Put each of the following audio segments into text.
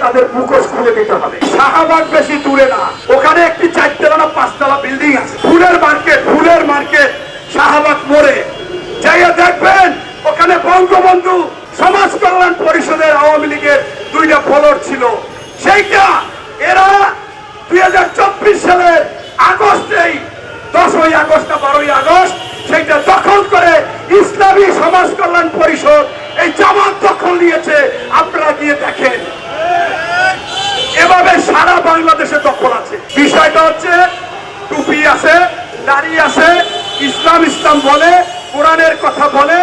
তাদের মুখোশ খুলে দিতে হবে। শাহবাগ বেশি দূরে না, ওখানে একটি 4তলা না 5তলা বিল্ডিং আছে, ফুলের মার্কেট শাহবাগ মোড়ে যাইয়া দেখবেন ওখানে বঙ্গবন্ধু সমাজ কল্যাণ পরিষদের আওয়ামী লীগের 2টা ফ্লোর ছিল। সেইটা এরা 2024 সালের আগস্টেই 10ই আগস্ট না 12ই আগস্ট সেইটা দখল করে ইসলামী সমাজ কল্যাণ পরিষদ এই জামাত দখল নিয়েছে। আপনারা গিয়ে দেখেন, এভাবে সারা বাংলাদেশে দখল আছে। বিষয়টা হচ্ছে টুপি আছে, দাড়ি আছে, ইসলাম বলে, কোরআনের কথা বলে,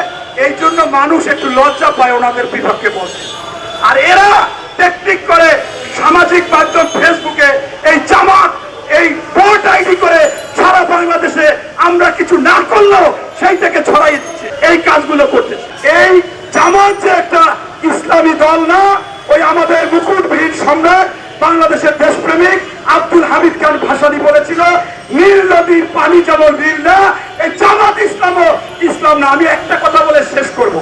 এই জন্য মানুষ একটু লজ্জা পায় ওনাদের বিপক্ষে বলতে। আর এরা টেকনিক করে সামাজিক মাধ্যম ফেসবুকে এই জামাত এই ভোট আইডি করে সারা বাংলাদেশে আমরা কিছু না করলেও সেইটাকে ছড়াই দিচ্ছে, এই কাজগুলো করতেছে। এই জামাত যে একটা ইসলামী দল না, ওই আমাদের মুকুটবিহীন সম্রাট বাংলাদেশের দেশপ্রেমিক আব্দুল হামিদ খান ভাসানী বলেছিল, নীল নদীর পানি যেমন নীল না, এই জামাত ইসলাম না। আমি একটা কথা বলে শেষ করব।